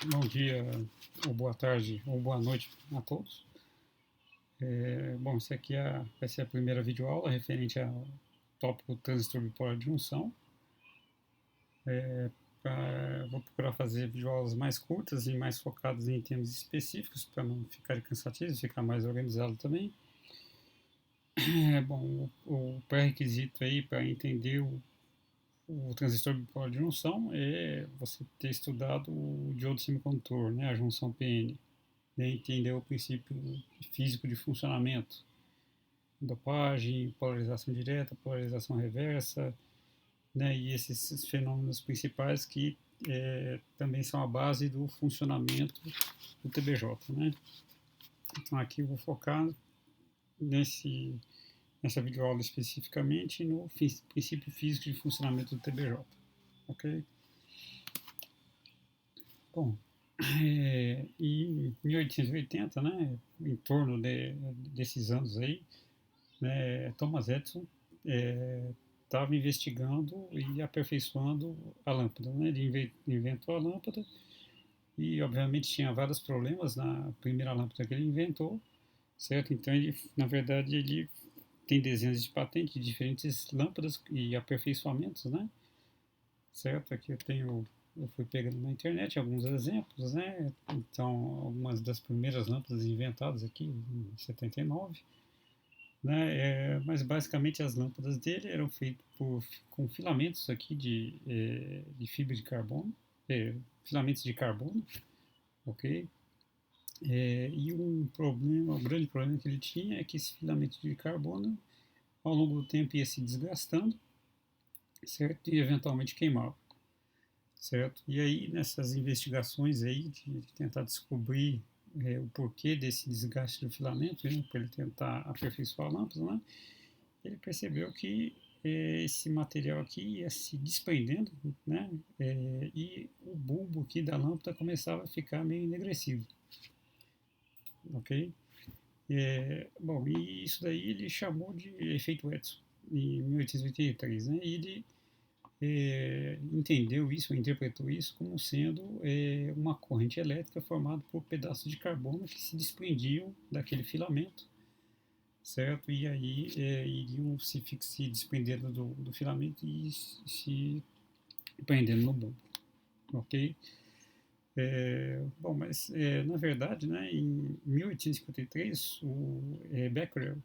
Bom dia, ou boa tarde, ou boa noite a todos. Bom, isso aqui vai ser a primeira videoaula referente ao tópico transistor bipolar de junção. Vou procurar fazer videoaulas mais curtas e mais focadas em temas específicos para não ficar cansativo, ficar mais organizado também. Bom, o pré-requisito aí para entender o transistor bipolar de junção é você ter estudado o diodo semicondutor, né, a junção PN, né, entender o princípio físico de funcionamento, dopagem, polarização direta, polarização reversa, né, e esses fenômenos principais que também são a base do funcionamento do TBJ. Né? Então aqui eu vou focar nessa videoaula especificamente no princípio físico de funcionamento do TBJ. Ok? Bom, em 1880, né, em torno desses anos aí, né, Thomas Edison estava investigando e aperfeiçoando a lâmpada. Né? Ele inventou a lâmpada e, obviamente, tinha vários problemas na primeira lâmpada que ele inventou, certo? Então, na verdade, ele tem dezenas de patentes de diferentes lâmpadas e aperfeiçoamentos, né? Certo? Aqui eu fui pegando na internet alguns exemplos, né? Então, algumas das primeiras lâmpadas inventadas aqui em 79, né? Mas basicamente as lâmpadas dele eram feitas com filamentos aqui de fibra de carbono, filamentos de carbono, ok? E um grande problema que ele tinha é que esse filamento de carbono, ao longo do tempo, ia se desgastando, certo? E eventualmente queimava, certo? E aí, nessas investigações aí de tentar descobrir o porquê desse desgaste do filamento, né, para ele tentar aperfeiçoar a lâmpada, né, ele percebeu que esse material aqui ia se desprendendo, né, e o bulbo aqui da lâmpada começava a ficar meio enegrecido, ok? Bom, e isso daí ele chamou de efeito Edison, em 1883, né, e ele entendeu isso, interpretou isso como sendo uma corrente elétrica formada por pedaços de carbono que se desprendiam daquele filamento, certo? E aí iriam se desprendendo do filamento e se prendendo no bulbo, ok? Bom, mas na verdade, né, em 1853, o Becquerel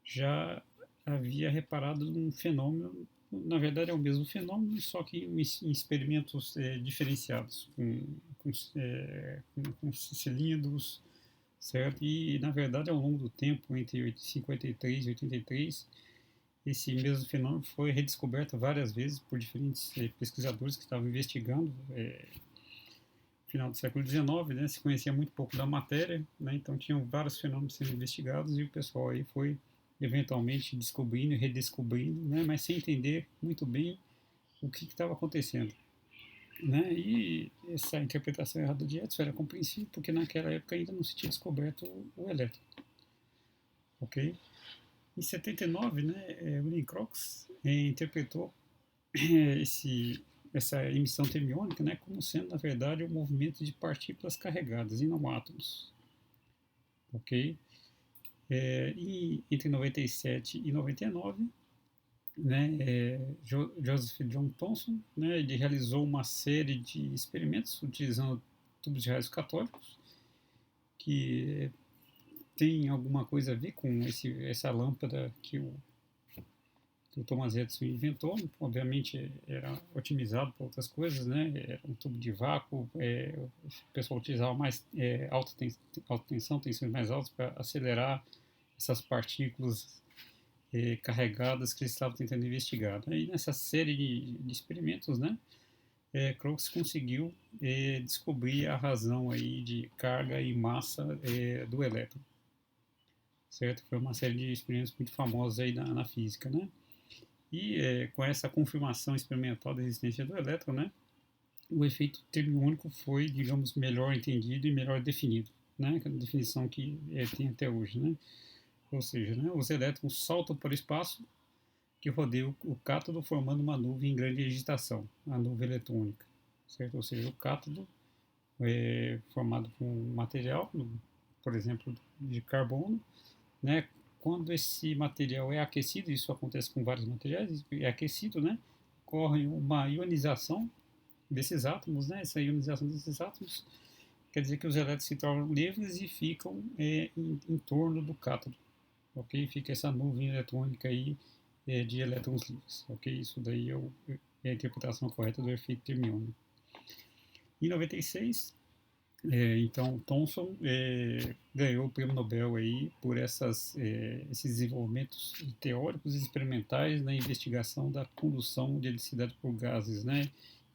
já havia reparado num fenômeno, na verdade é o mesmo fenômeno, só que em experimentos diferenciados, com cilindros, certo? E na verdade ao longo do tempo, entre 53 e 83, esse mesmo fenômeno foi redescoberto várias vezes por diferentes pesquisadores que estavam investigando. No final do século XIX, né, se conhecia muito pouco da matéria, né, então tinham vários fenômenos sendo investigados e o pessoal aí foi eventualmente descobrindo e redescobrindo, né, mas sem entender muito bem o que estava acontecendo. Né? E essa interpretação errada de Edison era compreensível porque naquela época ainda não se tinha descoberto o elétron. Ok? Em 79, né, William Crookes interpretou esse, essa emissão termiônica, né, como sendo, na verdade, um movimento de partículas carregadas e não átomos. Ok? E entre 97 e 99, né, Joseph John Thomson, né, ele realizou uma série de experimentos utilizando tubos de raios católicos, que tem alguma coisa a ver com essa lâmpada que o Thomas Edison inventou. Obviamente era otimizado para outras coisas, né? Era um tubo de vácuo, o pessoal utilizava mais alta tensão, tensões mais altas para acelerar essas partículas carregadas que eles estavam tentando investigar. Né? E nessa série de experimentos, né? Crookes conseguiu descobrir a razão aí de carga e massa do elétron, certo? Foi uma série de experimentos muito famosos aí na física, né? E com essa confirmação experimental da existência do elétron, né, o efeito termiônico foi, digamos, melhor entendido e melhor definido, né, a definição que tem até hoje, né? Ou seja, né, os elétrons saltam para o espaço que rodeia o cátodo formando uma nuvem em grande agitação, a nuvem eletrônica, certo? Ou seja, o cátodo formado por um material, por exemplo, de carbono, né? Quando esse material é aquecido, isso acontece com vários materiais, é aquecido, né? Ocorre uma ionização desses átomos, né? Essa ionização desses átomos quer dizer que os elétrons se tornam livres e ficam em torno do cátodo, ok? Fica essa nuvem eletrônica aí de elétrons livres, ok? Isso daí é a interpretação correta do efeito termiônico. Em 96, então Thomson ganhou o prêmio Nobel aí por esses desenvolvimentos teóricos e experimentais na investigação da condução de eletricidade por gases, né?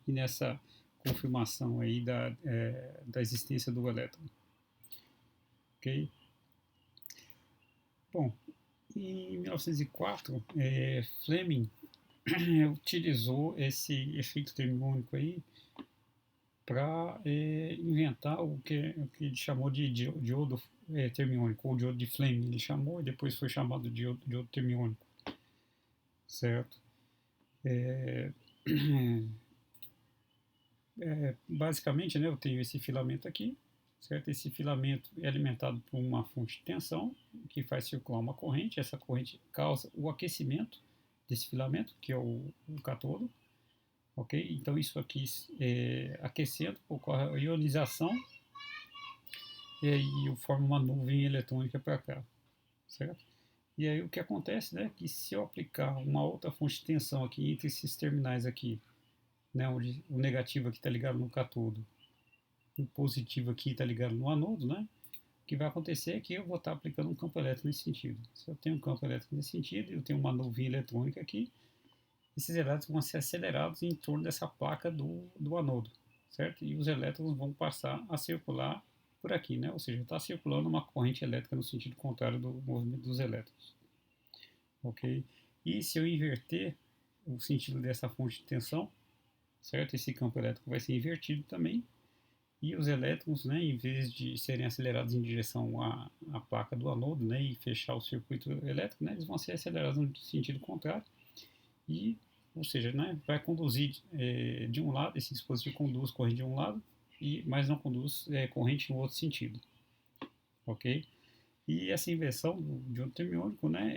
E nessa confirmação aí da existência do elétron, ok? Bom, em 1904, Fleming utilizou esse efeito termônico aí para inventar o que ele chamou de diodo termiônico, ou diodo de Fleming, ele chamou, e depois foi chamado de diodo termiônico, certo? Basicamente, né, eu tenho esse filamento aqui, certo? Esse filamento é alimentado por uma fonte de tensão que faz circular uma corrente, essa corrente causa o aquecimento desse filamento, que é o cátodo, ok? Então isso aqui aquecendo, ocorre a ionização e aí forma uma nuvem eletrônica para cá, certo? E aí o que acontece, né, que se eu aplicar uma outra fonte de tensão aqui entre esses terminais aqui, né, onde o negativo aqui está ligado no cátodo, o positivo aqui está ligado no anodo, né? O que vai acontecer é que eu vou estar aplicando um campo elétrico nesse sentido. Se eu tenho um campo elétrico nesse sentido, eu tenho uma nuvem eletrônica aqui, esses elétrons vão ser acelerados em torno dessa placa do anodo, certo? E os elétrons vão passar a circular por aqui, né? Ou seja, está circulando uma corrente elétrica no sentido contrário do movimento dos elétrons, ok? E se eu inverter o sentido dessa fonte de tensão, certo? Esse campo elétrico vai ser invertido também, e os elétrons, né, em vez de serem acelerados em direção à placa do anodo, né, e fechar o circuito elétrico, né, eles vão ser acelerados no sentido contrário, e, ou seja, né, vai conduzir de um lado, esse dispositivo conduz corrente de um lado, mas não conduz corrente no outro sentido, ok? E essa inversão do diodo termiônico, né,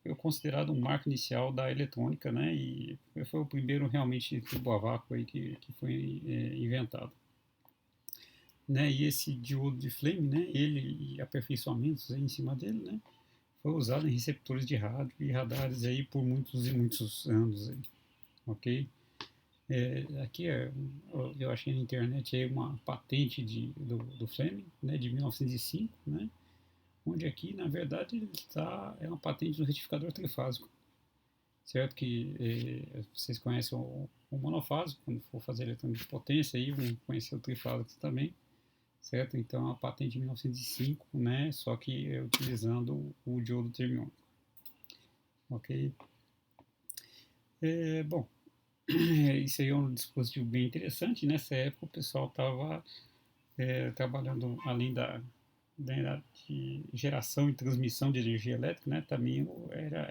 é considerado um marco inicial da eletrônica, né, e foi o primeiro realmente tubo a vácuo aí que foi inventado. Né, e esse diodo de Fleming, né, ele e aperfeiçoamentos aí em cima dele, né, foi usado em receptores de rádio e radares aí por muitos e muitos anos, aí, ok? Aqui eu achei na internet aí uma patente do Fleming, né, de 1905, né, onde aqui na verdade é uma patente do retificador trifásico, certo? Que vocês conhecem o monofásico, quando for fazer eletrônica de potência aí vão conhecer o trifásico também, certo? Então, a patente de 1905, né? Só que utilizando o diodo termiônico, ok? Bom, isso aí é um dispositivo bem interessante. Nessa época, o pessoal estava trabalhando além da de geração e transmissão de energia elétrica, né? Também era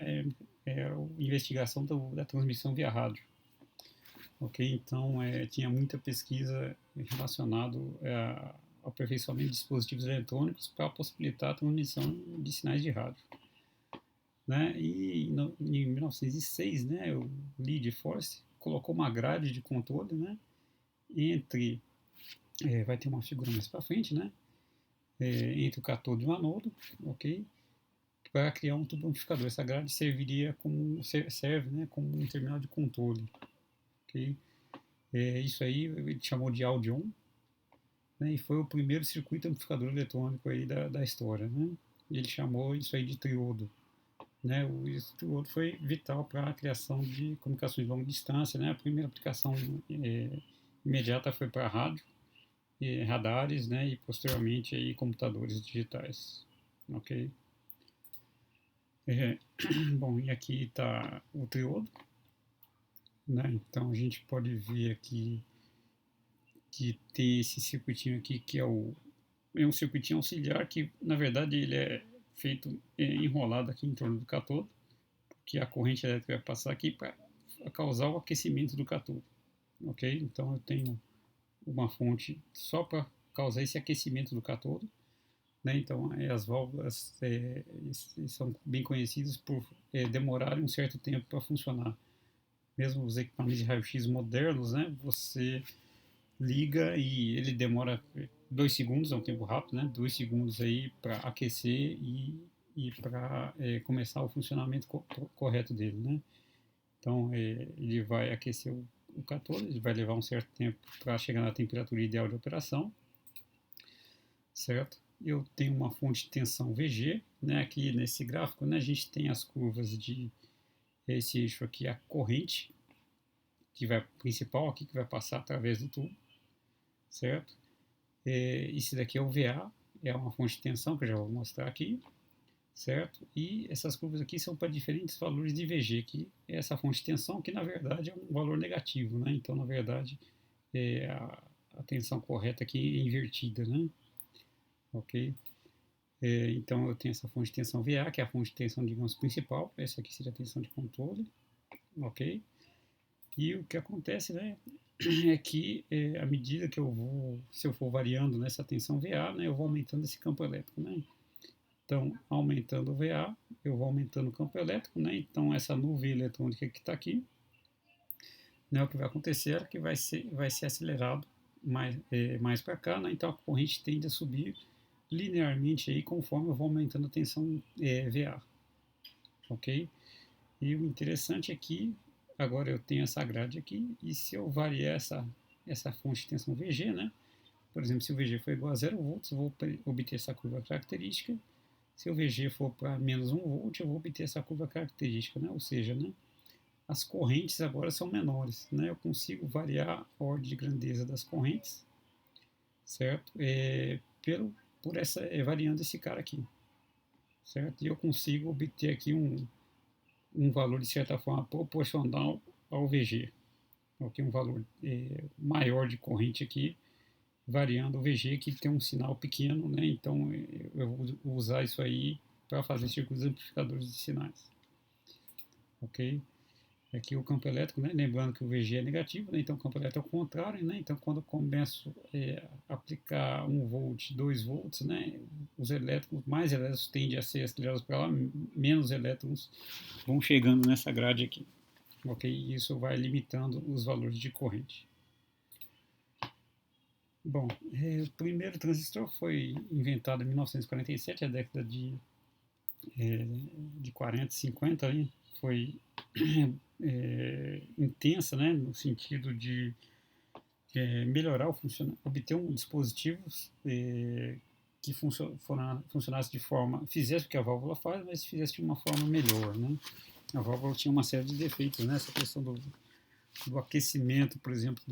a investigação da transmissão via rádio, ok? Então, tinha muita pesquisa relacionada ao aperfeiçoamento de dispositivos eletrônicos para possibilitar a transmissão de sinais de rádio, né? E em 1906, né, o Lee de Force colocou uma grade de controle, né, entre, vai ter uma figura mais para frente, né, entre o cátodo e o anodo, ok? Para criar um tubo amplificador. Essa grade serve, né, como um terminal de controle, ok? Isso aí ele chamou de Audion, né, e foi o primeiro circuito amplificador eletrônico aí da história, né? Ele chamou isso aí de triodo, né? O triodo foi vital para a criação de comunicações de longa distância, né? A primeira aplicação imediata foi para rádio, radares, né? E posteriormente aí computadores digitais, ok? Bom, e aqui está o triodo, né? Então a gente pode ver aqui que tem esse circuitinho aqui que é um circuitinho auxiliar que, na verdade, ele é feito enrolado aqui em torno do cátodo, porque a corrente elétrica vai passar aqui para causar o aquecimento do cátodo, ok? Então eu tenho uma fonte só para causar esse aquecimento do cátodo, né? Então, as válvulas são bem conhecidas por demorarem um certo tempo para funcionar. Mesmo os equipamentos de raio-x modernos, né? Você liga e ele demora 2 segundos, é um tempo rápido, né? 2 segundos aí para aquecer e para começar o funcionamento correto dele, né? Então, ele vai aquecer o cátodo, ele vai levar um certo tempo para chegar na temperatura ideal de operação, certo? Eu tenho uma fonte de tensão VG, né? Aqui nesse gráfico, né, a gente tem as curvas de esse eixo aqui, a corrente que vai principal aqui que vai passar através do tubo, certo? Esse daqui é o VA, é uma fonte de tensão que eu já vou mostrar aqui, certo? E essas curvas aqui são para diferentes valores de VG, que é essa fonte de tensão que na verdade é um valor negativo, né? Então na verdade a tensão correta aqui é invertida, né? Ok? Então eu tenho essa fonte de tensão VA, que é a fonte de tensão, digamos, principal. Essa aqui seria a tensão de controle, ok? E o que acontece, né, é que à medida que se eu for variando nessa tensão VA, né, eu vou aumentando esse campo elétrico, né? Então, aumentando o VA, eu vou aumentando o campo elétrico, né? Então, essa nuvem eletrônica que está aqui, né, o que vai acontecer é que vai ser acelerado mais para cá, né? Então, a corrente tende a subir linearmente aí conforme eu vou aumentando a tensão VA, ok? E o interessante é que agora eu tenho essa grade aqui e se eu variar essa fonte de tensão VG, né? Por exemplo, se o VG for igual a 0 volts, eu vou obter essa curva característica. Se o VG for para menos 1 volt, eu vou obter essa curva característica, né? Ou seja, né, as correntes agora são menores, né? Eu consigo variar a ordem de grandeza das correntes, certo? Variando esse cara aqui, certo? E eu consigo obter aqui um valor de certa forma proporcional ao VG, ok? Um valor maior de corrente aqui, variando o VG que tem um sinal pequeno, né? Então eu vou usar isso aí para fazer circuitos amplificadores de sinais, ok? Aqui o campo elétrico, né? Lembrando que o VG é negativo, né? Então o campo elétrico é o contrário, né? Então quando eu começo a aplicar 1 volt, 2 volts, né? Mais elétrons tendem a ser acelerados para lá, menos elétrons vão chegando nessa grade aqui, ok? E isso vai limitando os valores de corrente. Bom, o primeiro transistor foi inventado em 1947, a década de 40, 50, hein? Foi intensa, né, no sentido de melhorar obter um dispositivo que funcionasse de forma, fizesse o que a válvula faz, mas fizesse de uma forma melhor, né? A válvula tinha uma série de defeitos, né? Essa questão do aquecimento, por exemplo,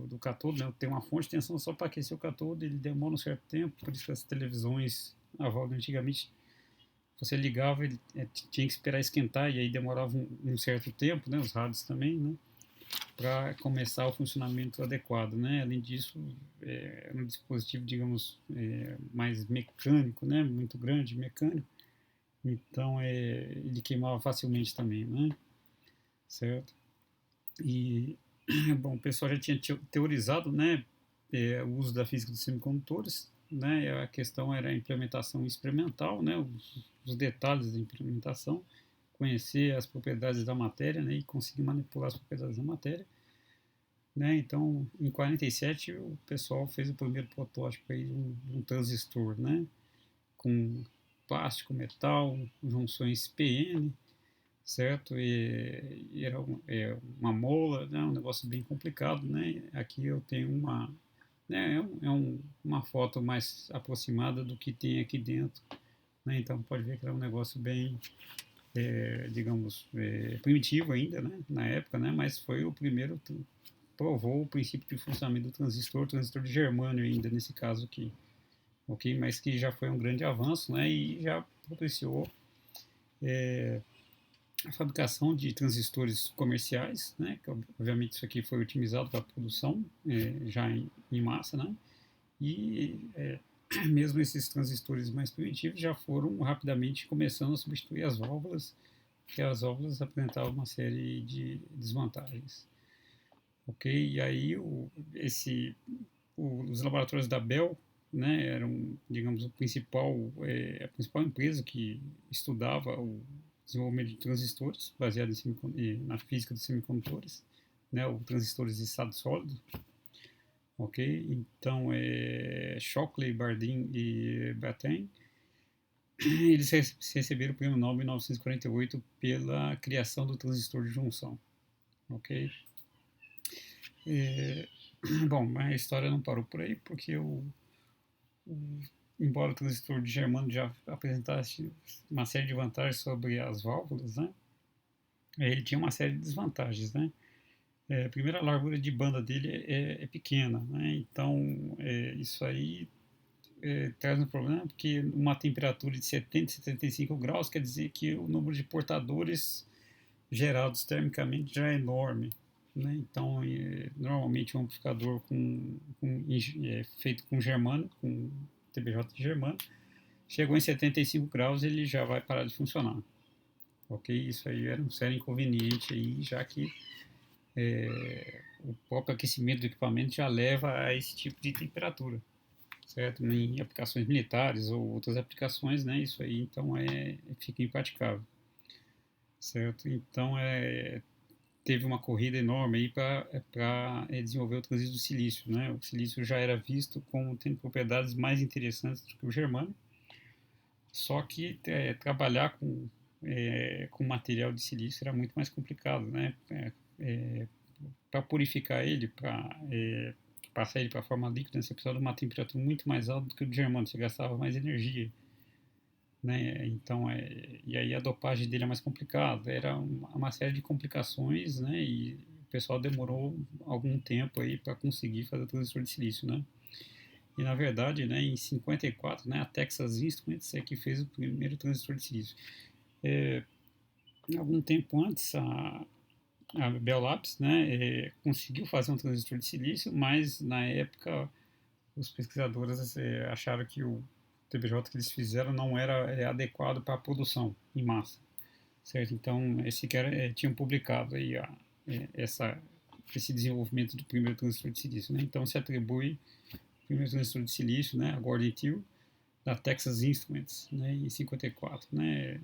do cátodo, né? Tem uma fonte de tensão só para aquecer o cátodo, ele demora um certo tempo, por isso que as televisões, a válvula antigamente, você ligava, ele tinha que esperar esquentar, e aí demorava um certo tempo, né? Os rádios também, né? Para começar o funcionamento adequado, né? Além disso, é um dispositivo, digamos, mais mecânico, né? Muito grande, mecânico, então ele queimava facilmente também, né? Certo? E, bom, o pessoal já tinha teorizado, né, o uso da física dos semicondutores, né, a questão era a implementação experimental, né, os detalhes da implementação, conhecer as propriedades da matéria, né, e conseguir manipular as propriedades da matéria, né. Então, em 47 o pessoal fez o primeiro protótipo aí de um transistor, né, com plástico, metal, junções PN, certo? E era uma mola, né? Um negócio bem complicado, né? Aqui eu tenho né? Uma foto mais aproximada do que tem aqui dentro, né? Então pode ver que era um negócio bem, digamos, primitivo ainda, né? Na época, né? Mas foi o primeiro que provou o princípio de funcionamento do transistor de germânio ainda nesse caso aqui, ok? Mas que já foi um grande avanço, né? E já propiciou a fabricação de transistores comerciais, né, que obviamente isso aqui foi otimizado para a produção já em massa, né, e mesmo esses transistores mais primitivos já foram rapidamente começando a substituir as válvulas, porque as válvulas apresentavam uma série de desvantagens. Ok? E aí os laboratórios da Bell, né, eram, digamos, a principal empresa que estudava o desenvolvimento de transistores, baseado na física dos semicondutores, né, ou transistores de estado sólido, ok? Então, Shockley, Bardeen e Brattain, eles receberam o prêmio Nobel em 1948 pela criação do transistor de junção, ok? É, bom, mas a história não parou por aí, porque embora o transistor de Germano já apresentasse uma série de vantagens sobre as válvulas, né, ele tinha uma série de desvantagens, né. Primeiro, a largura de banda dele é pequena, né, então isso aí traz um problema, porque uma temperatura de 70, 75 graus quer dizer que o número de portadores gerados termicamente já é enorme. Né? Então, normalmente um amplificador feito com germano, com TBJ de germano, chegou em 75 graus, ele já vai parar de funcionar. Ok? Isso aí era um sério inconveniente, aí, já que o próprio aquecimento do equipamento já leva a esse tipo de temperatura. Certo? Em aplicações militares ou outras aplicações, né? Isso aí então fica impraticável, certo? Então teve uma corrida enorme aí para desenvolver o transistor de silício, né? O silício já era visto como tendo propriedades mais interessantes do que o germânio, só que trabalhar com material de silício era muito mais complicado, né? Para purificar ele, para passar ele para forma líquida, você precisava de uma temperatura muito mais alta do que o do germano, você gastava mais energia, né? Então, e aí a dopagem dele é mais complicada, era uma série de complicações, né? E o pessoal demorou algum tempo aí para conseguir fazer o transistor de silício, né? E na verdade, né, em 54, né, a Texas Instruments é que fez o primeiro transistor de silício. Algum tempo antes, a Bell Labs, né, conseguiu fazer um transistor de silício, mas na época os pesquisadores acharam que o TBJ que eles fizeram não era adequado para a produção em massa, certo? Então, tinham publicado aí esse desenvolvimento do primeiro transistor de silício, né? Então, se atribui o primeiro transistor de silício, né, a Gordon Till, da Texas Instruments, né, em 54, né?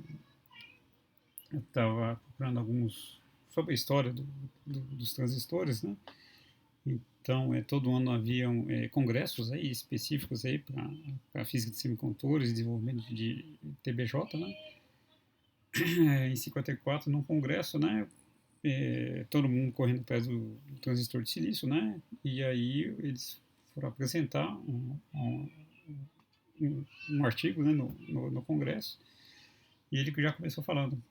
Eu estava procurando alguns sobre a história dos transistores, né? Então, todo ano haviam congressos aí específicos aí para física de semicondutores, desenvolvimento de TBJ, né? Em 54, num congresso, né? Todo mundo correndo atrás do transistor de silício, né? E aí eles foram apresentar um artigo, né, no congresso, e ele já começou falando: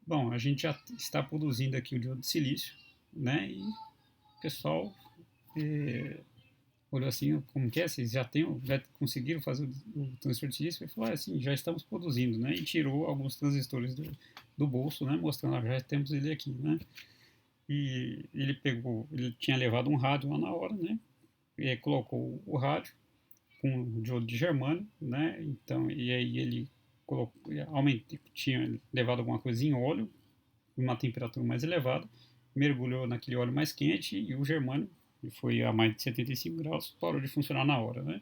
bom, a gente já está produzindo aqui o diodo de silício, né? E o pessoal olhou assim, como que é? Vocês já conseguiram fazer o transistor de silício? Ele falou, assim, já estamos produzindo, né? E tirou alguns transistores do bolso, né? Mostrando, já temos ele aqui, né? E ele tinha levado um rádio lá na hora, né? E colocou o rádio com o diodo de germânio, né? Então, e aí ele tinha levado alguma coisa em óleo, uma temperatura mais elevada, mergulhou naquele óleo mais quente e o germânio, que foi a mais de 75 graus, parou de funcionar na hora, né?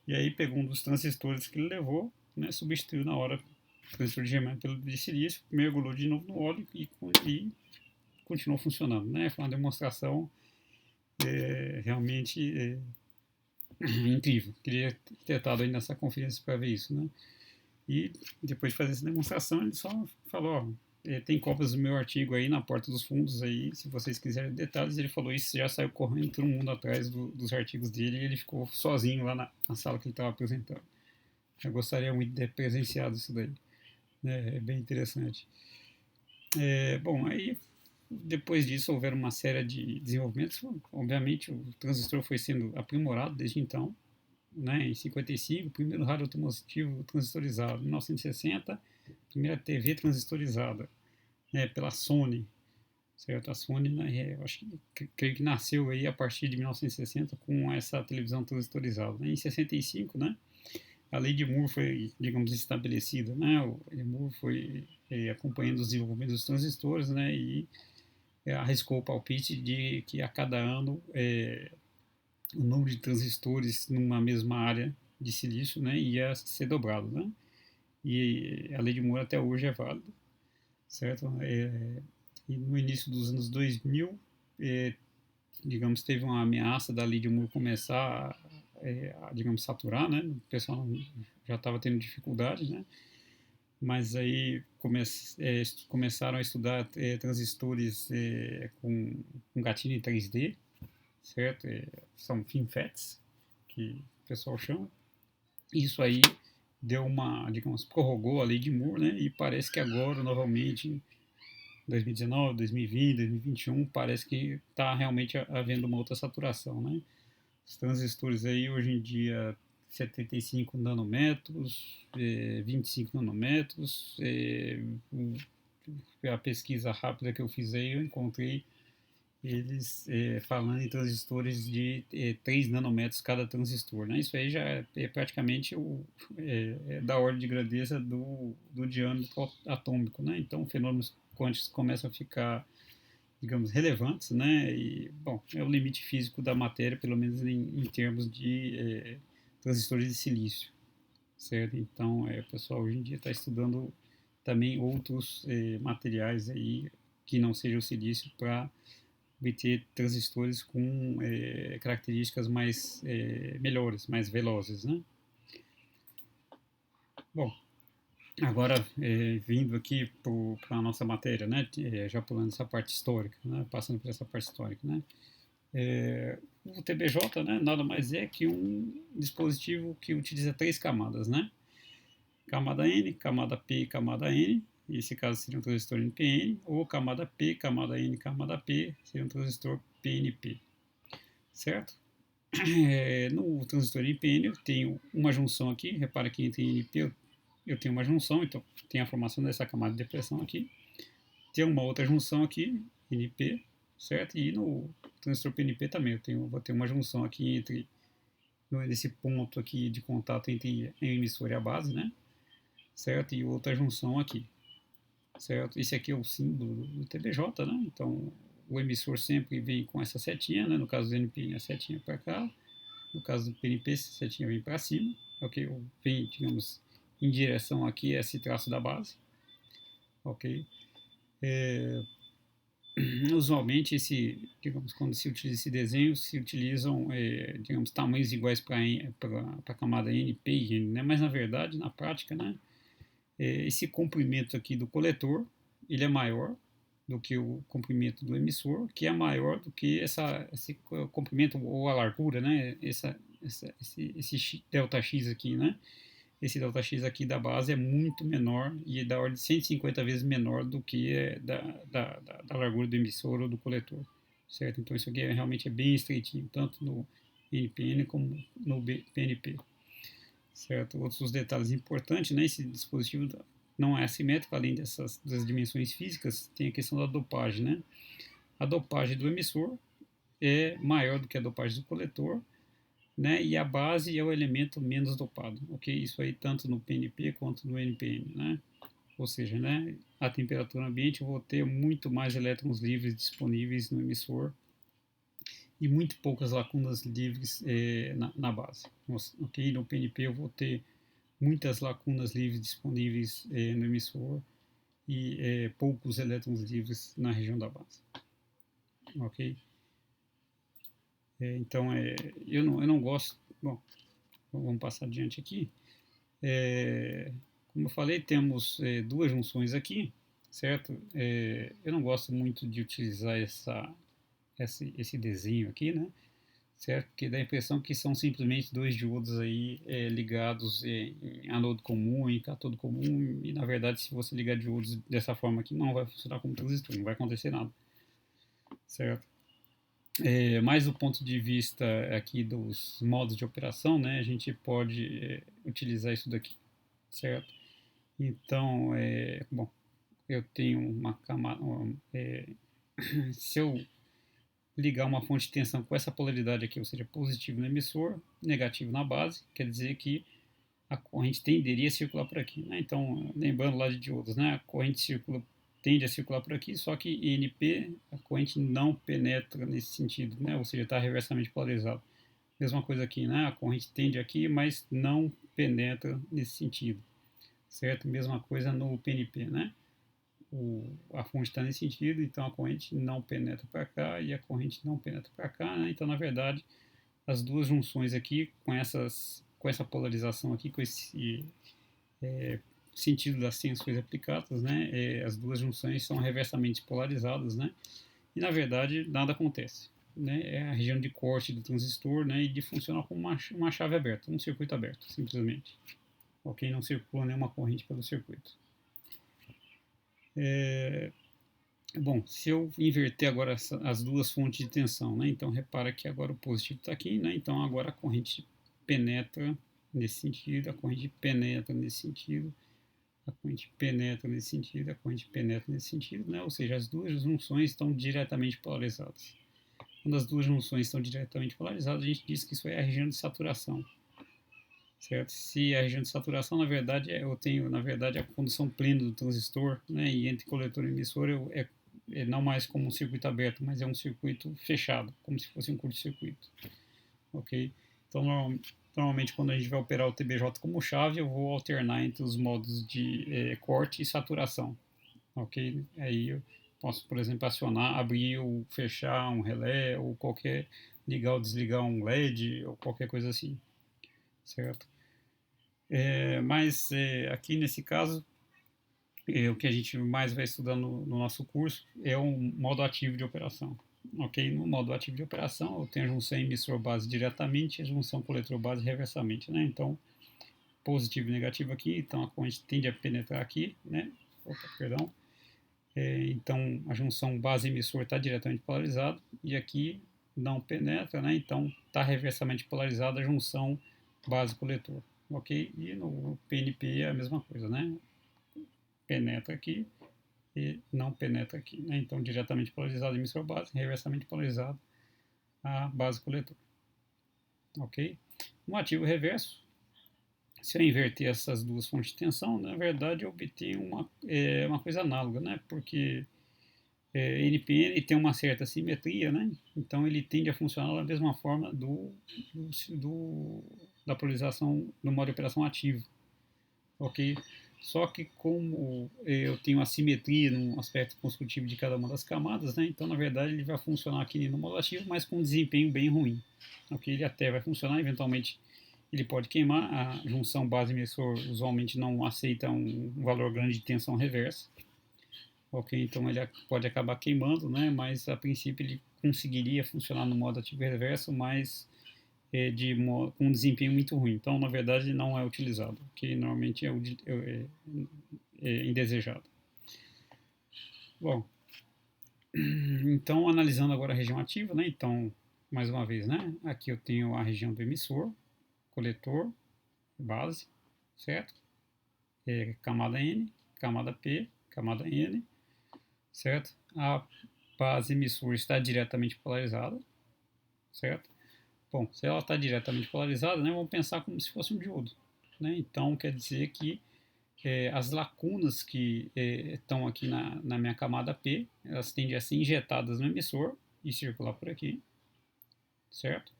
E aí pegou um dos transistores que ele levou, né, substituiu na hora o transistor de germânio pelo de silício, mergulhou de novo no óleo e continuou funcionando, né? Foi uma demonstração realmente incrível. Queria ter estado aí nessa conferência para ver isso, né? E depois de fazer essa demonstração, ele só falou, ó, tem cópias do meu artigo aí na porta dos fundos aí, se vocês quiserem detalhes. Ele falou isso, já saiu correndo todo mundo atrás dos artigos dele, e ele ficou sozinho lá na sala que ele estava apresentando. Eu gostaria muito de ter presenciado isso daí, né? É bem interessante. Bom, aí depois disso houveram uma série de desenvolvimentos. Obviamente o transistor foi sendo aprimorado desde então, né? Em 55, o primeiro rádio automotivo transistorizado. Em 1960, primeira TV transistorizada, né, pela Sony, certo? A Sony, né, eu acho que creio que nasceu aí a partir de 1960 com essa televisão transistorizada. Em 65, né, a lei de Moore foi, digamos, estabelecida, né? O Moore foi acompanhando os desenvolvimentos dos transistores, né, e arriscou o palpite de que a cada ano o número de transistores numa mesma área de silício, né, ia ser dobrado, né? E a lei de Moore até hoje é válida, certo? E no início dos anos 2000, digamos, teve uma ameaça da lei de Moore começar digamos, saturar, né? O pessoal já estava tendo dificuldade, né? Mas aí começaram a estudar transistores com gatilho em 3D, certo? São FinFETs, que o pessoal chama. Isso aí deu uma, digamos, prorrogou a lei de Moore, né? E parece que agora, novamente, 2019, 2020, 2021, parece que está realmente havendo uma outra saturação, né? Os transistores aí hoje em dia 75 nanômetros, 25 nanômetros. A pesquisa rápida que eu fiz aí, eu encontrei eles falando em transistores de 3 nanômetros cada transistor, né? Isso aí já é praticamente da ordem de grandeza do diâmetro atômico, né? Então, fenômenos quânticos começam a ficar, digamos, relevantes, né? E, bom, é o limite físico da matéria, pelo menos em termos de transistores de silício, certo? Então, o pessoal hoje em dia está estudando também outros materiais aí que não sejam o silício para obter transistores com características mais melhores, mais velozes, né? Bom, agora vindo aqui para a nossa matéria, né? Já pulando essa parte histórica, né? Passando por essa parte histórica, né? O TBJ, né, nada mais é que um dispositivo que utiliza três camadas, né? Camada N, camada P e camada N. Nesse caso seria um transistor NPN, ou camada P, camada N, camada P, seria um transistor PNP, certo? No transistor NPN eu tenho uma junção aqui, repara que entre NP eu tenho uma junção, então tem a formação dessa camada de depressão aqui. Tem uma outra junção aqui, NP, certo? E no transistor PNP também vou ter uma junção aqui entre nesse ponto aqui de contato entre a emissora e a base, né? Certo? E outra junção aqui, certo? Esse aqui é o símbolo do TBJ, né? Então o emissor sempre vem com essa setinha, né? No caso do NPN a setinha para cá, no caso do PNP essa setinha vem para cima, ok? Vem, digamos, em direção aqui a esse traço da base, ok? Usualmente, digamos, quando se utiliza esse desenho, se utilizam, digamos, tamanhos iguais para a camada N, P e N, né? Mas, na verdade, na prática, né, esse comprimento aqui do coletor, ele é maior do que o comprimento do emissor, que é maior do que esse comprimento ou a largura, né? Esse delta X aqui, né? Esse ΔX aqui da base é muito menor e é da ordem de 150 vezes menor do que da largura do emissor ou do coletor, certo? Então isso aqui realmente é bem estreitinho, tanto no NPN como no PNP, certo? Outros detalhes importantes, né? Esse dispositivo não é assimétrico, além das dimensões físicas, tem a questão da dopagem, né? A dopagem do emissor é maior do que a dopagem do coletor, né? E a base é o elemento menos dopado, ok? Isso aí tanto no PNP quanto no NPN, né? Ou seja, né, a temperatura ambiente eu vou ter muito mais elétrons livres disponíveis no emissor e muito poucas lacunas livres na base, ok? No PNP eu vou ter muitas lacunas livres disponíveis no emissor e poucos elétrons livres na região da base, ok? Então, eu não gosto. Bom, vamos passar adiante aqui. Como eu falei, temos duas junções aqui, certo? Eu não gosto muito de utilizar esse desenho aqui, né? Certo? Porque dá a impressão que são simplesmente dois diodos aí ligados em anodo comum, em cátodo comum, e na verdade, se você ligar diodos dessa forma aqui, não vai funcionar como transistor, não vai acontecer nada, certo? Mais do ponto de vista aqui dos modos de operação, né, a gente pode utilizar isso daqui, certo? Então, bom, eu tenho uma camada, se eu ligar uma fonte de tensão com essa polaridade aqui, ou seja, positivo no emissor, negativo na base, quer dizer que a corrente tenderia a circular por aqui, né? Então, lembrando lá de diodos, né, a corrente tende a circular por aqui, só que em NP a corrente não penetra nesse sentido, né? Ou seja, está reversamente polarizado. Mesma coisa aqui, né? A corrente tende aqui, mas não penetra nesse sentido, certo? Mesma coisa no PNP, né? A fonte está nesse sentido, então a corrente não penetra para cá e a corrente não penetra para cá, né? Então, na verdade, as duas junções aqui, com essa polarização aqui, com esse sentido das tensões aplicadas, né? As duas junções são reversamente polarizadas, né? E, na verdade, nada acontece. Né? É a região de corte do transistor, né? E de funcionar como uma chave aberta, um circuito aberto, simplesmente. Ok? Não circula nenhuma corrente pelo circuito. Bom, se eu inverter agora as duas fontes de tensão, né? Então repara que agora o positivo está aqui, né? Então agora a corrente penetra nesse sentido, a corrente penetra nesse sentido, a corrente penetra nesse sentido, a corrente penetra nesse sentido, né? Ou seja, as duas junções estão diretamente polarizadas. Quando as duas junções estão diretamente polarizadas, a gente diz que isso é a região de saturação. Certo? Se a região de saturação, na verdade, eu tenho, na verdade, a condução plena do transistor, né? E entre coletor e emissor é não mais como um circuito aberto, mas é um circuito fechado, como se fosse um curto-circuito. Ok? Então, normalmente, quando a gente vai operar o TBJ como chave, eu vou alternar entre os modos de corte e saturação. Ok? Aí eu posso, por exemplo, acionar, abrir ou fechar um relé, ou ligar ou desligar um LED, ou qualquer coisa assim. Certo? Mas aqui nesse caso, o que a gente mais vai estudar no nosso curso é o modo ativo de operação. Ok? No modo ativo de operação, eu tenho a junção emissor-base diretamente e a junção coletor-base reversamente. Né? Então, positivo e negativo aqui, então a corrente tende a penetrar aqui, né? Opa, perdão. Então, a junção base-emissor está diretamente polarizada e aqui não penetra, né? Então, está reversamente polarizada a junção base-coletor. Ok? E no PNP é a mesma coisa, né? Penetra aqui e não penetra aqui, né? Então, diretamente polarizado emissor base, reversamente polarizado a base coletor. Ok? No ativo reverso, se eu inverter essas duas fontes de tensão, na verdade eu obtenho uma coisa análoga, né? Porque NPN tem uma certa simetria, né? Então ele tende a funcionar da mesma forma da polarização do modo de operação ativo. Ok? Só que como eu tenho assimetria no aspecto construtivo de cada uma das camadas, né? Então na verdade ele vai funcionar aqui no modo ativo, mas com um desempenho bem ruim. Ok? Ele até vai funcionar, eventualmente ele pode queimar, a junção base-emissor usualmente não aceita um valor grande de tensão reversa. Ok? Então ele pode acabar queimando, né? Mas a princípio ele conseguiria funcionar no modo ativo reverso, mas com um desempenho muito ruim. Então, na verdade, não é utilizado, que normalmente é indesejado. Bom, então, analisando agora a região ativa, né? Então, mais uma vez, né? Aqui eu tenho a região do emissor, coletor, base, certo? Camada N, camada P, camada N, certo? A base emissor está diretamente polarizada, certo? Bom, se ela está diretamente polarizada, né, vamos pensar como se fosse um diodo. Né? Então, quer dizer que as lacunas que estão aqui na minha camada P, elas tendem a ser injetadas no emissor e circular por aqui, certo?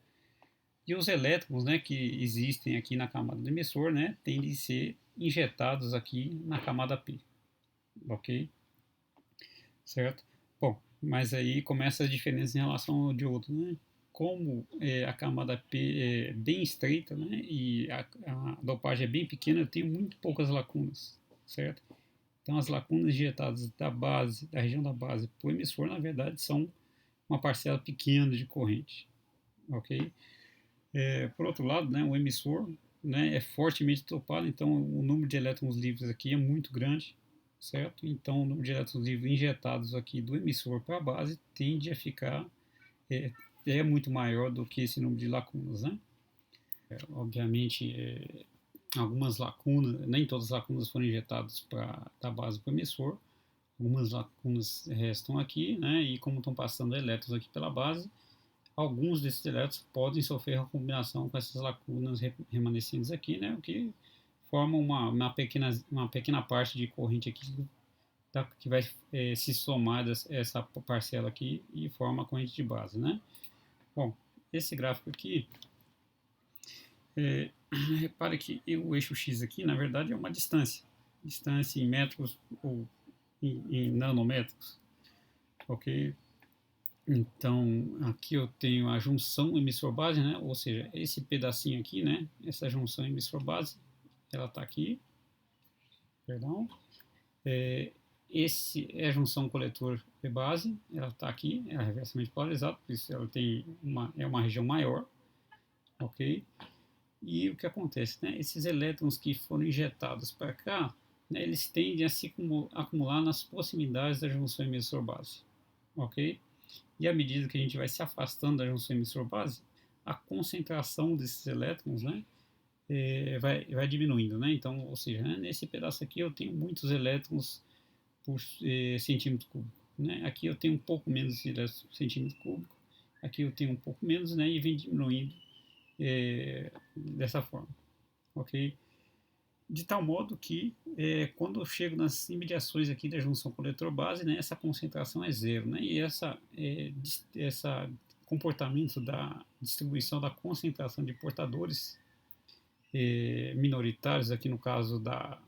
E os elétrons, né, que existem aqui na camada do emissor, né, tendem a ser injetados aqui na camada P, ok? Certo? Bom, mas aí começa a diferença em relação ao diodo, né? Como a camada P é bem estreita, né, e a dopagem é bem pequena, eu tenho muito poucas lacunas, certo? Então as lacunas injetadas da região da base para o emissor, na verdade, são uma parcela pequena de corrente, ok? Por outro lado, né, o emissor, né, é fortemente dopado, então o número de elétrons livres aqui é muito grande, certo? Então o número de elétrons livres injetados aqui do emissor para a base tende a ficar é, muito maior do que esse número de lacunas, né? Obviamente, algumas lacunas, nem todas as lacunas foram injetadas da base para o emissor, algumas lacunas restam aqui, né? E como estão passando elétrons aqui pela base, alguns desses elétrons podem sofrer uma combinação com essas lacunas remanescentes aqui, né? O que forma uma pequena parte de corrente aqui que vai se somar essa parcela aqui e forma a corrente de base, né? Bom, esse gráfico aqui Repare que o eixo X aqui, na verdade, é uma distância em metros ou em nanômetros, ok? Então, aqui eu tenho a junção emissor-base, né? Ou seja, esse pedacinho aqui, né? Essa junção emissor-base, ela está aqui, perdão. Esse é a junção coletor-base, ela está aqui, ela é reversamente polarizada, por isso ela tem uma região maior, ok? E o que acontece, né? Esses elétrons que foram injetados para cá, né, eles tendem a se acumular nas proximidades da junção emissor-base, ok? E à medida que a gente vai se afastando da junção emissor-base, a concentração desses elétrons, né, vai diminuindo, né? Então, ou seja, né, nesse pedaço aqui eu tenho muitos elétrons por centímetro cúbico, né? Aqui eu tenho um pouco menos de elétrons por centímetro cúbico, aqui eu tenho um pouco menos, né? E vem diminuindo dessa forma, ok? De tal modo que quando eu chego nas imediações aqui da junção coletor-base, né, essa concentração é zero, né? E essa comportamento da distribuição da concentração de portadores minoritários, aqui no caso da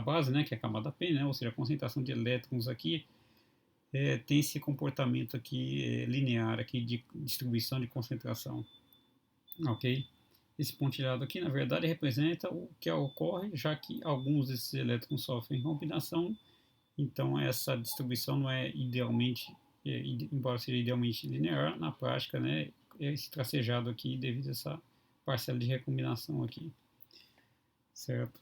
base, né, que é a camada P, né, ou seja, a concentração de elétrons aqui tem esse comportamento aqui linear aqui de distribuição de concentração, ok? Esse pontilhado aqui, na verdade, representa o que ocorre, já que alguns desses elétrons sofrem recombinação, então essa distribuição não é idealmente, embora seja idealmente linear, na prática, né, é esse tracejado aqui devido a essa parcela de recombinação aqui, certo?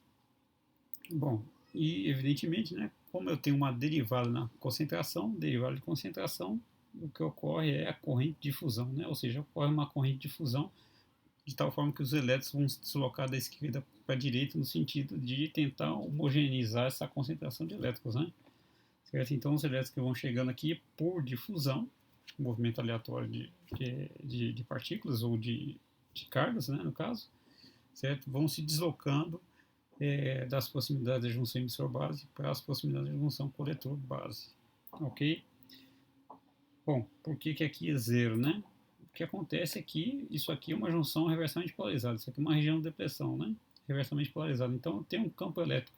Bom, e evidentemente, né, como eu tenho uma derivada na concentração, derivada de concentração, o que ocorre é a corrente de fusão, né, ou seja, ocorre uma corrente de fusão de tal forma que os elétrons vão se deslocar da esquerda para a direita no sentido de tentar homogeneizar essa concentração de elétrons, né? Certo? Então os elétrons que vão chegando aqui por difusão, movimento aleatório de partículas ou de cargas, né, no caso, certo? Vão se deslocando das proximidades da junção emissor-base para as proximidades da junção coletor-base, ok? Bom, por que aqui é zero, né? O que acontece é que isso aqui é uma junção reversamente polarizada, isso aqui é uma região de depressão, né? Reversamente polarizada. Então eu tenho um campo elétrico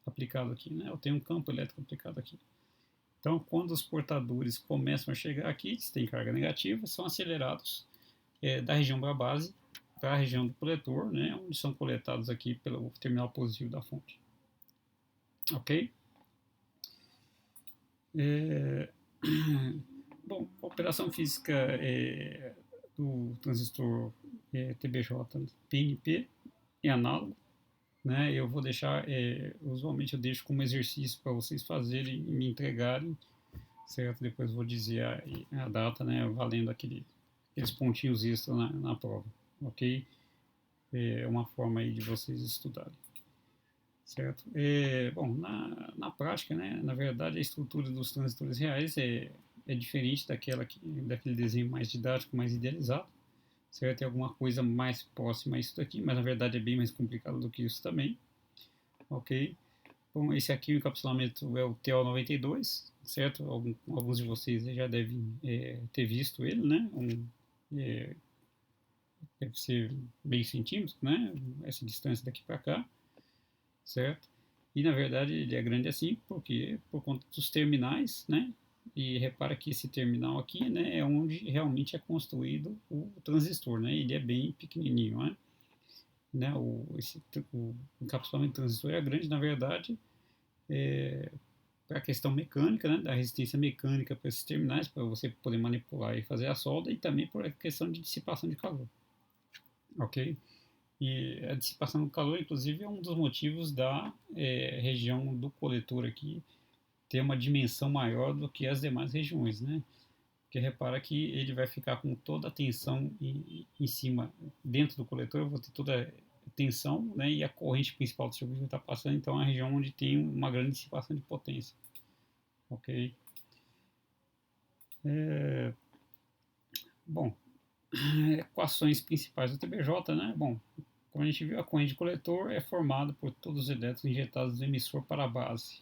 aplicado aqui, né? Eu tenho um campo elétrico aplicado aqui. Então quando os portadores começam a chegar aqui, se tem carga negativa, são acelerados da região da base para a região do coletor, né? Onde são coletados aqui pelo terminal positivo da fonte. Ok? Bom, a operação física do transistor TBJ PNP é análogo, né? Eu vou deixar, usualmente eu deixo como exercício para vocês fazerem e me entregarem, certo? Depois vou dizer a data, né? Valendo aqueles pontinhos extra na prova, ok? É uma forma aí de vocês estudarem, certo? Bom, na prática, né? Na verdade, a estrutura dos transistores reais é diferente daquele desenho mais didático, mais idealizado, certo? Tem alguma coisa mais próxima a isso daqui, mas na verdade é bem mais complicado do que isso também, ok? Bom, esse aqui, o encapsulamento é o TO92, certo? Alguns de vocês já devem ter visto ele, né? Deve ser meio centímetro, né? Essa distância daqui para cá, certo? E na verdade ele é grande assim porque por conta dos terminais, né? E repara que esse terminal aqui, né, é onde realmente é construído o transistor, né? Ele é bem pequenininho, né? O encapsulamento do transistor é grande, na verdade, para a questão mecânica, né? Da resistência mecânica para esses terminais, para você poder manipular e fazer a solda, e também por a questão de dissipação de calor, ok? E a dissipação do calor, inclusive, é um dos motivos da região do coletor aqui ter uma dimensão maior do que as demais regiões, né? Porque repara que ele vai ficar com toda a tensão em cima, dentro do coletor, eu vou ter toda a tensão, né? E a corrente principal do circuito vai estar passando, então é uma região onde tem uma grande dissipação de potência, ok? Bom, equações principais do TBJ, né? Bom, como a gente viu, a corrente de coletor é formada por todos os elétrons injetados do emissor para a base,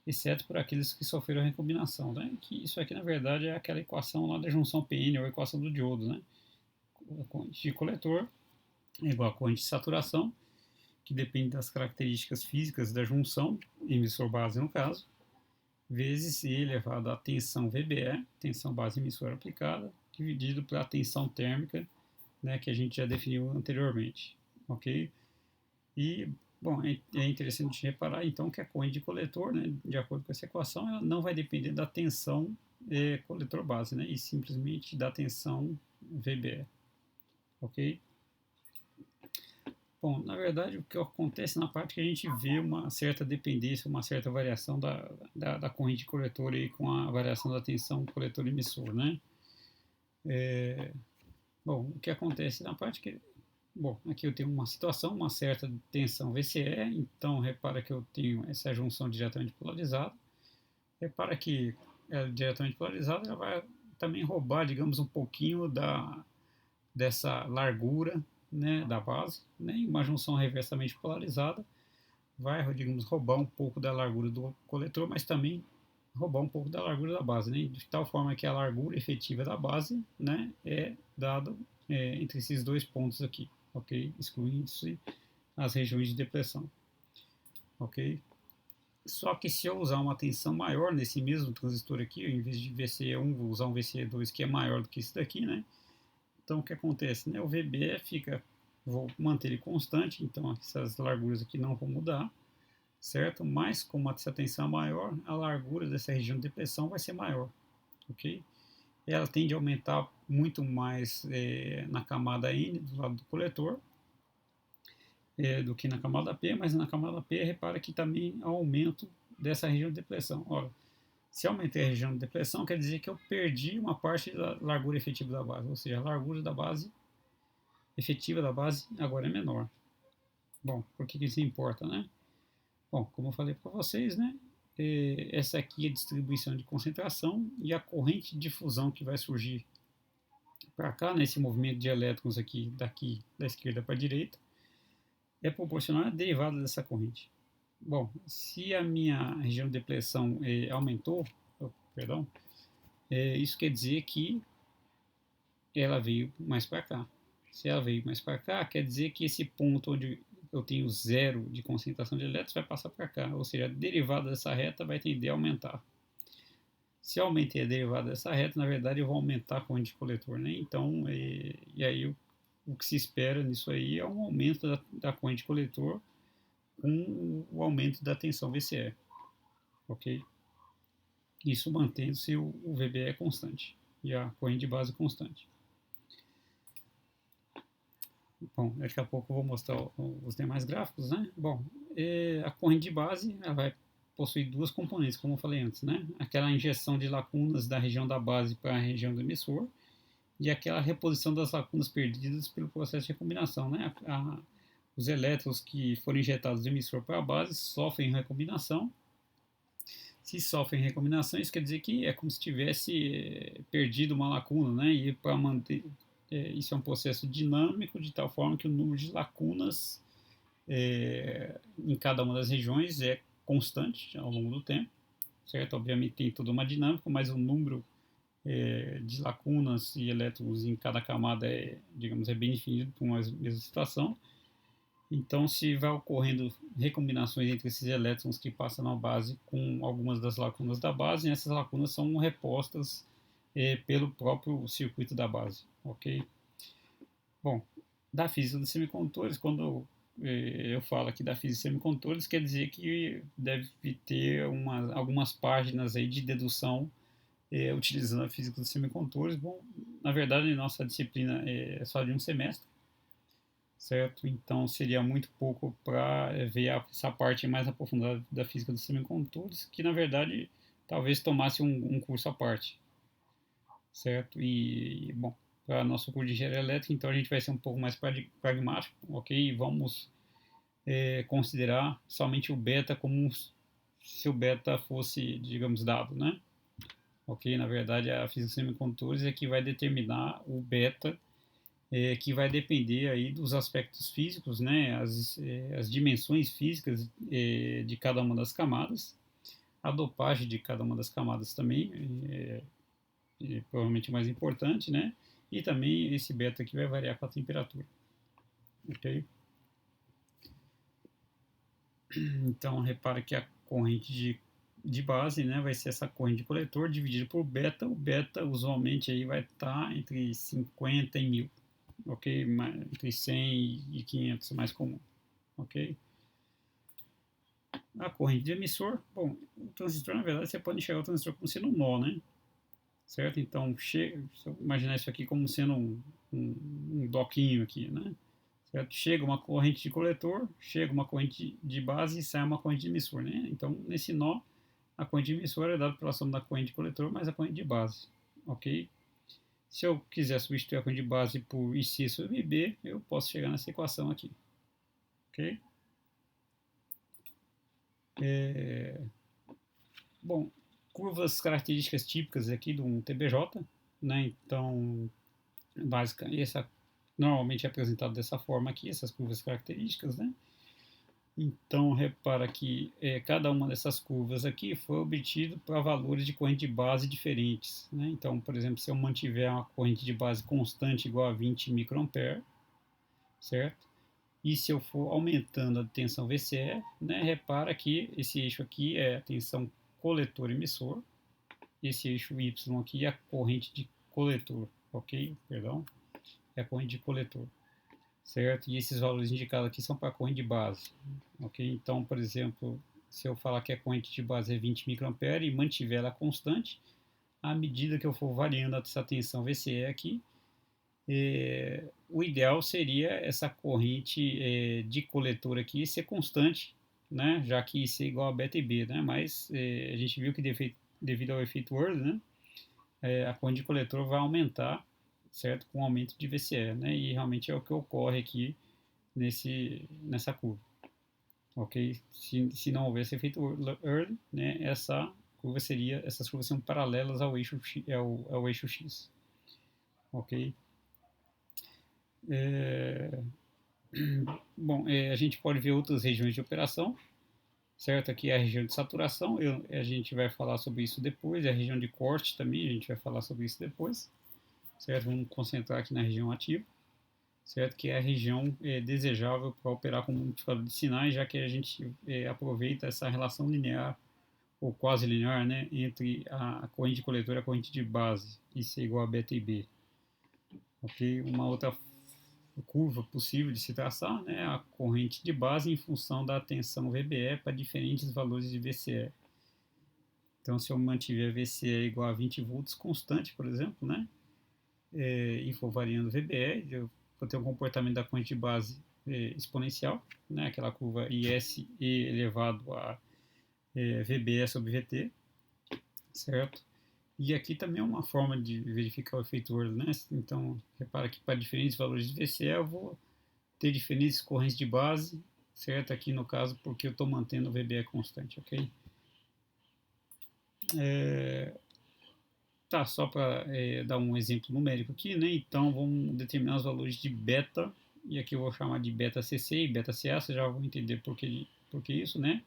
exceto por aqueles que sofreram recombinação, né? Que isso aqui, na verdade, é aquela equação lá da junção PN, ou equação do diodo, né? A corrente de coletor é igual a corrente de saturação, que depende das características físicas da junção, emissor-base no caso, vezes I elevado à tensão VBE, tensão base emissora aplicada, dividido pela tensão térmica, né, que a gente já definiu anteriormente, ok? E, bom, é interessante reparar, então, que a corrente de coletor, né, de acordo com essa equação, ela não vai depender da tensão coletor-base, né, e simplesmente da tensão VBE, ok? Bom, na verdade, o que acontece na parte que a gente vê uma certa dependência, uma certa variação da corrente coletor aí com a variação da tensão coletor-emissor, né? Bom, o que acontece na parte que... Bom, aqui eu tenho uma situação, uma certa tensão VCE, então repara que eu tenho essa junção diretamente polarizada. Repara que ela diretamente polarizada, ela vai também roubar, digamos, um pouquinho dessa largura, né, da base, né, e uma junção reversamente polarizada vai, digamos, roubar um pouco da largura do coletor, mas também roubar um pouco da largura da base, né, de tal forma que a largura efetiva da base, né, é dada entre esses dois pontos aqui, ok? Excluindo-se as regiões de depressão, ok? Só que se eu usar uma tensão maior nesse mesmo transistor aqui, em vez de VCE1, vou usar um VCE2 que é maior do que esse daqui, né? Então, o que acontece? Né? O VBE fica, vou manter ele constante, então essas larguras aqui não vão mudar, certo? Mas, como essa tensão é maior, a largura dessa região de depressão vai ser maior, ok? Ela tende a aumentar muito mais na camada N, do lado do coletor, do que na camada P, mas na camada P, repara que também há aumento dessa região de depressão. Ora, se aumentei a região de depressão, quer dizer que eu perdi uma parte da largura efetiva da base, ou seja, a largura da base efetiva da base agora é menor. Bom, por que isso importa, né? Bom, como eu falei para vocês, né? Essa aqui é a distribuição de concentração e a corrente de difusão que vai surgir para cá, nesse movimento de elétrons aqui, daqui da esquerda para a direita, é proporcional à derivada dessa corrente. Bom, se a minha região de depressão aumentou, perdão, isso quer dizer que ela veio mais para cá. Se ela veio mais para cá, quer dizer que esse ponto onde eu tenho zero de concentração de elétrons vai passar para cá, ou seja, a derivada dessa reta vai tender a aumentar. Se eu aumentei a derivada dessa reta, na verdade eu vou aumentar a corrente de coletor, né? Então, e aí o que se espera nisso aí é um aumento da corrente de coletor com o aumento da tensão VCE, ok? Isso mantendo-se o VBE constante e a corrente de base constante. Bom, daqui a pouco eu vou mostrar os demais gráficos, né? Bom, a corrente de base ela vai possuir duas componentes, como eu falei antes, né? Aquela injeção de lacunas da região da base para a região do emissor e aquela reposição das lacunas perdidas pelo processo de recombinação, né? Os elétrons que foram injetados do emissor para a base sofrem recombinação. Se sofrem recombinação, isso quer dizer que é como se tivesse perdido uma lacuna, né? E para manter isso é um processo dinâmico, de tal forma que o número de lacunas em cada uma das regiões é constante ao longo do tempo, certo? Obviamente tem toda uma dinâmica, mas o número de lacunas e elétrons em cada camada digamos, é bem definido por uma mesma situação. Então, se vai ocorrendo recombinações entre esses elétrons que passam na base com algumas das lacunas da base, e essas lacunas são repostas pelo próprio circuito da base, ok? Bom, da física dos semicondutores, quando eu falo aqui da física dos semicondutores, quer dizer que deve ter algumas páginas aí de dedução utilizando a física dos semicondutores. Bom, na verdade, nossa disciplina é só de um semestre, certo? Então, seria muito pouco para ver essa parte mais aprofundada da física dos semicondutores, que, na verdade, talvez tomasse um curso à parte, certo? E bom, para nosso curso de engenharia elétrica, então a gente vai ser um pouco mais pragmático, ok? Vamos considerar somente o beta como se o beta fosse, digamos, dado, né? Ok? Na verdade, a física dos semicondutores é que vai determinar o beta, que vai depender aí dos aspectos físicos, né? As dimensões físicas de cada uma das camadas, a dopagem de cada uma das camadas também, provavelmente mais importante, né? E também esse beta aqui vai variar com a temperatura, ok? Então, repara que a corrente de base, né, vai ser essa corrente de coletor dividida por beta. O beta, usualmente, aí vai estar entre 50 e 1000, ok? Entre 100 e 500, mais comum, ok? A corrente de emissor, bom, o transistor, na verdade, você pode enxergar o transistor como sendo um nó, né? Certo? Então, se eu imaginar isso aqui como sendo um doquinho aqui, né? Certo? Chega uma corrente de coletor, chega uma corrente de base e sai uma corrente de emissor, né? Então, nesse nó, a corrente de emissor é dada pela soma da corrente de coletor mais a corrente de base, ok? Se eu quiser substituir a corrente de base por IC sobre IB, eu posso chegar nessa equação aqui, ok? Bom, curvas características típicas aqui de um TBJ, né? Então, essa normalmente é apresentado dessa forma aqui, essas curvas características, né? Então, repara que cada uma dessas curvas aqui foi obtido para valores de corrente de base diferentes, né? Então, por exemplo, se eu mantiver uma corrente de base constante igual a 20 microampere, certo? E se eu for aumentando a tensão VCE, né, repara que esse eixo aqui é a tensão coletor-emissor, esse eixo Y aqui é a corrente de coletor, ok? Perdão, é a corrente de coletor, certo? E esses valores indicados aqui são para a corrente de base, ok? Então, por exemplo, se eu falar que a corrente de base é 20 microampere e mantiver ela constante, à medida que eu for variando essa tensão VCE aqui, o ideal seria essa corrente de coletor aqui ser constante, né? Já que isso é igual a beta e B, né? Mas a gente viu que devido ao efeito Worley, né? A corrente de coletor vai aumentar, certo? Com o aumento de VCE, né? E realmente é o que ocorre aqui nessa curva, ok? Se não houvesse efeito Worley, né? Essas curvas seriam paralelas ao eixo X, ao eixo X, ok? É, Bom, a gente pode ver outras regiões de operação, certo? Aqui é a região de saturação, a gente vai falar sobre isso depois, a região de corte também, a gente vai falar sobre isso depois, certo? Vamos concentrar aqui na região ativa, certo? Que é a região desejável para operar como multiplicador de sinais, já que a gente aproveita essa relação linear ou quase linear, né, entre a corrente de coletor e a corrente de base, isso é igual a beta e B, ok? Uma outra curva possível de se traçar, né, a corrente de base em função da tensão VBE para diferentes valores de VCE. Então, se eu mantiver VCE igual a 20 volts constante, por exemplo, né, e for variando VBE, eu vou ter um comportamento da corrente de base exponencial, né, aquela curva ISE elevado a VBE sobre VT, certo? E aqui também é uma forma de verificar o efeito Worley, né? Então, repara que para diferentes valores de VCE eu vou ter diferentes correntes de base, certo? Aqui no caso, porque eu estou mantendo o VBE constante, ok? Tá, só para dar um exemplo numérico aqui, né? Então, vamos determinar os valores de beta, e aqui eu vou chamar de beta CC e beta CA, vocês já vão entender por que isso, né?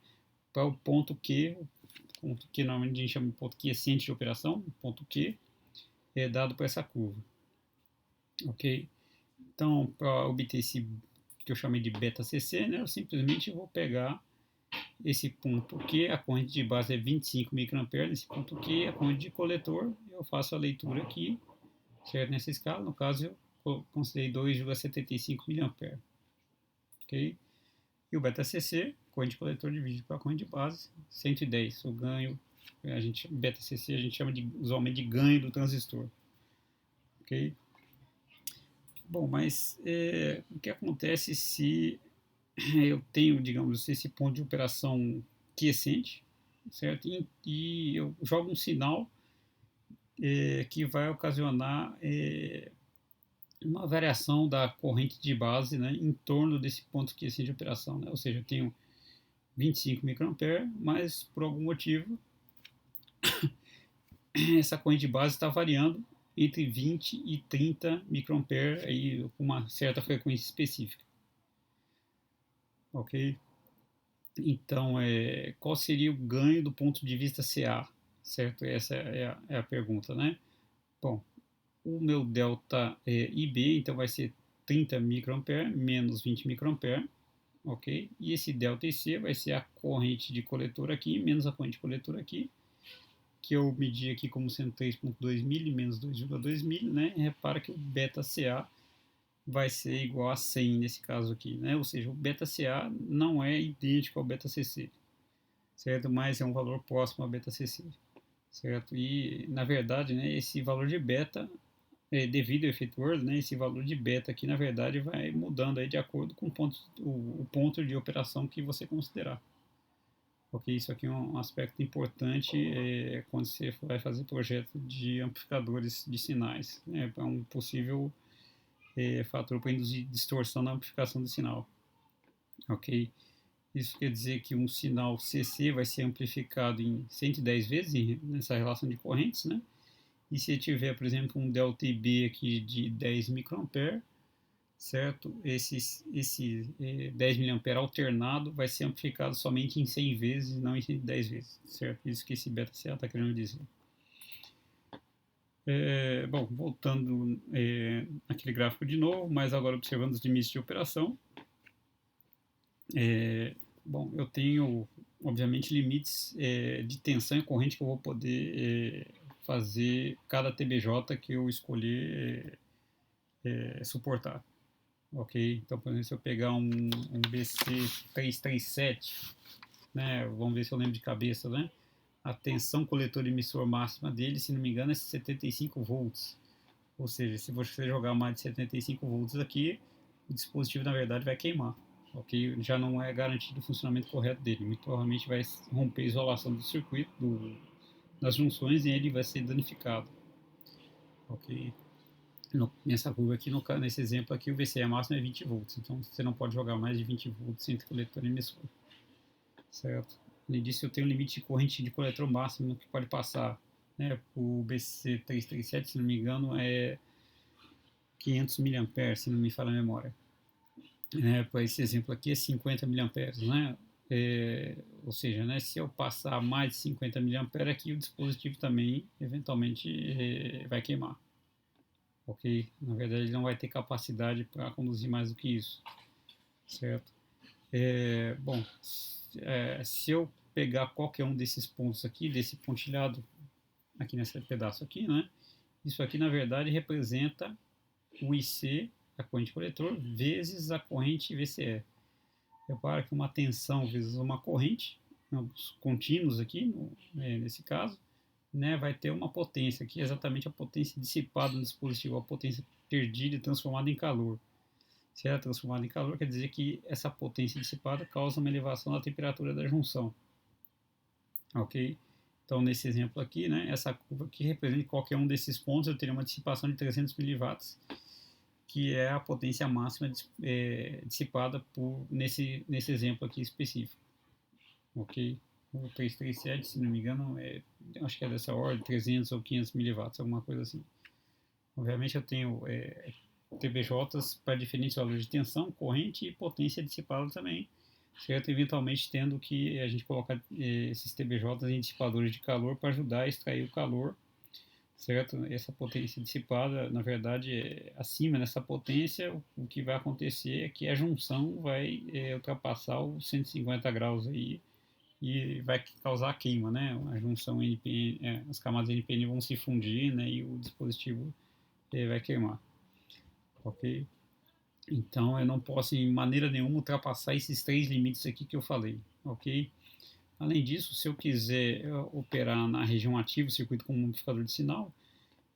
Para o ponto Q normalmente a gente chama de ponto quiescente de operação, o ponto Q é dado por essa curva, ok? Então, para obter esse que eu chamei de beta CC, né, eu simplesmente vou pegar esse ponto Q, a corrente de base é 25 microamperes, nesse ponto Q, a corrente de coletor, eu faço a leitura aqui, certo? Nessa escala, no caso eu considerei 2,75 miliamperes, ok? E o beta CC, corrente de coletor dividido pela corrente de base, 110, o ganho, beta CC a gente chama usualmente de ganho do transistor, ok? Bom, mas o que acontece se eu tenho, digamos, esse ponto de operação quiescente, certo? E eu jogo um sinal que vai ocasionar uma variação da corrente de base, né, em torno desse ponto quiescente de operação, né? Ou seja, eu tenho 25 microamperes, mas por algum motivo essa corrente de base está variando entre 20 e 30 microamperes aí com uma certa frequência específica, ok? Então, qual seria o ganho do ponto de vista CA, certo? Essa é a pergunta, né? Bom, o meu delta IB, então vai ser 30 microampere menos 20 microampere, ok? E esse ΔIC vai ser a corrente de coletor aqui menos a corrente de coletor aqui, que eu medi aqui como sendo 3,2 mili menos 2,2 mili, né? Repara que o beta-Ca vai ser igual a 100 nesse caso aqui, né? Ou seja, o beta-Ca não é idêntico ao beta-Cc, certo? Mas é um valor próximo ao beta-Cc, certo? E, na verdade, né, esse valor de beta, devido ao efeito Worley, né, esse valor de beta aqui, na verdade, vai mudando aí de acordo com o ponto de operação que você considerar. Ok, isso aqui é um aspecto importante quando você vai fazer projeto de amplificadores de sinais. Né? É um possível fator para induzir distorção na amplificação do sinal. Ok, isso quer dizer que um sinal CC vai ser amplificado em 110 vezes nessa relação de correntes, né? E se tiver, por exemplo, um ΔB aqui de 10 microampere, certo? Esse 10 mA alternado vai ser amplificado somente em 100 vezes, não em 110 vezes, certo? Isso que esse beta-Ca está querendo dizer. Bom, voltando aquele gráfico de novo, mas agora observando os limites de operação. Bom, eu tenho, obviamente, limites de tensão e corrente que eu vou poder fazer cada TBJ que eu escolher suportar. Ok? Então, por exemplo, se eu pegar um BC337, né, vamos ver se eu lembro de cabeça, né? A tensão coletor emissor máxima dele, se não me engano, é 75 volts. Ou seja, se você jogar mais de 75 volts aqui, o dispositivo, na verdade, vai queimar. Ok? Já não é garantido o funcionamento correto dele. Muito provavelmente vai romper a isolação do circuito, das junções, e ele vai ser danificado. Ok? Nessa curva aqui, nesse exemplo aqui, o VCE máximo é 20 volts. Então, você não pode jogar mais de 20 volts entre coletor e emissor. Certo? Além disso, eu tenho um limite de corrente de coletor máximo que pode passar. Né? O BC337, se não me engano, é 500 mA, se não me falha a memória. Para esse exemplo aqui é 50 mA, né? Ou seja, né, se eu passar mais de 50 mA aqui, o dispositivo também, eventualmente, vai queimar. Ok? Na verdade, ele não vai ter capacidade para conduzir mais do que isso, certo? Bom, se eu pegar qualquer um desses pontos aqui, desse pontilhado aqui nesse pedaço aqui, né? Isso aqui, na verdade, representa o IC, a corrente coletor, vezes a corrente VCE. Repara que uma tensão vezes uma corrente, ambos contínuos aqui, nesse caso, né, vai ter uma potência, que é exatamente a potência dissipada no dispositivo, a potência perdida e transformada em calor. Se ela é transformada em calor, quer dizer que essa potência dissipada causa uma elevação da temperatura da junção. Ok? Então, nesse exemplo aqui, né, essa curva aqui representa qualquer um desses pontos, eu teria uma dissipação de 300 miliwatts, que é a potência máxima dissipada nesse exemplo aqui específico. Ok? O 337, se não me engano, acho que é dessa ordem, 300 ou 500 miliwatts, alguma coisa assim. Obviamente eu tenho TBJs para diferentes valores de tensão, corrente e potência dissipada também, certo? Eventualmente tendo que a gente colocar esses TBJs em dissipadores de calor para ajudar a extrair o calor, certo? Essa potência dissipada, na verdade, acima dessa potência, o que vai acontecer é que a junção vai ultrapassar os 150 graus aí, e vai causar queima, né? A junção NPN, as camadas NPN vão se fundir, né? E o dispositivo vai queimar, ok? Então eu não posso em maneira nenhuma ultrapassar esses três limites aqui que eu falei, ok? Além disso, se eu quiser operar na região ativa, circuito como amplificador de sinal,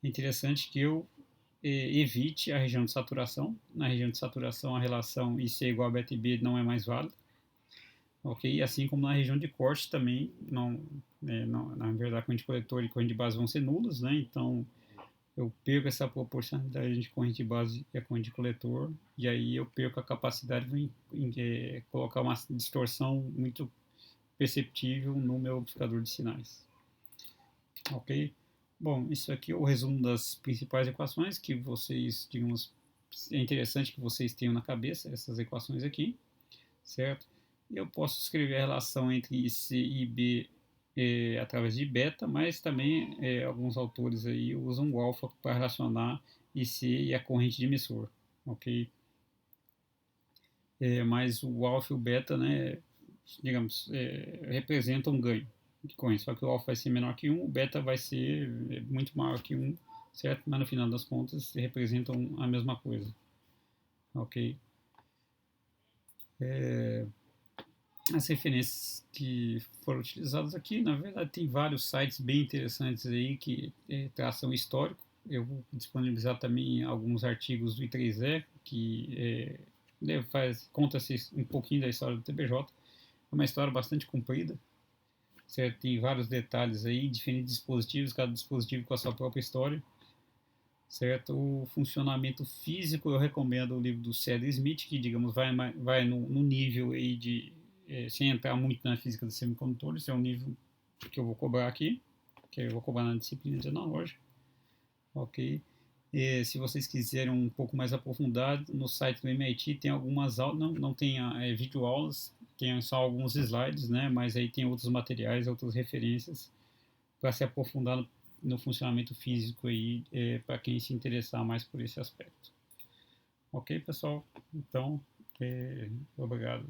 é interessante que eu evite a região de saturação. Na região de saturação, a relação IC igual a beta e B não é mais válida. Ok? Assim como na região de corte também, na verdade, a corrente coletor e corrente de base vão ser nulas, né? Então, eu perco essa proporcionalidade de corrente de base e a corrente de coletor, e aí eu perco a capacidade de colocar uma distorção muito perceptível no meu amplificador de sinais. Ok? Bom, isso aqui é o resumo das principais equações que vocês, digamos, é interessante que vocês tenham na cabeça essas equações aqui, certo? Eu posso escrever a relação entre C e B através de beta, mas também alguns autores aí usam o alfa para relacionar IC e a corrente de emissor, ok? mas o alfa e o beta, né, digamos, representam um ganho de coins. Só que o alfa vai ser menor que um, o beta vai ser muito maior que um, certo? Mas no final das contas representam a mesma coisa, ok? As referências que foram utilizadas aqui, na verdade, tem vários sites bem interessantes aí que traçam histórico. Eu vou disponibilizar também alguns artigos do I3E que conta um pouquinho da história do TBJ. É uma história bastante comprida, certo? Tem vários detalhes aí, diferentes dispositivos, cada dispositivo com a sua própria história, certo? O funcionamento físico, eu recomendo o livro do Cedric Smith, que, digamos, vai no nível aí de, sem entrar muito na física dos semicondutores, é um nível que eu vou cobrar aqui, que eu vou cobrar na disciplina de analógica, ok? Se vocês quiserem um pouco mais aprofundado, no site do MIT tem algumas aulas, não tem videoaulas, tem só alguns slides, né? Mas aí tem outros materiais, outras referências para se aprofundar no funcionamento físico aí, para quem se interessar mais por esse aspecto. Ok, pessoal? Então, obrigado.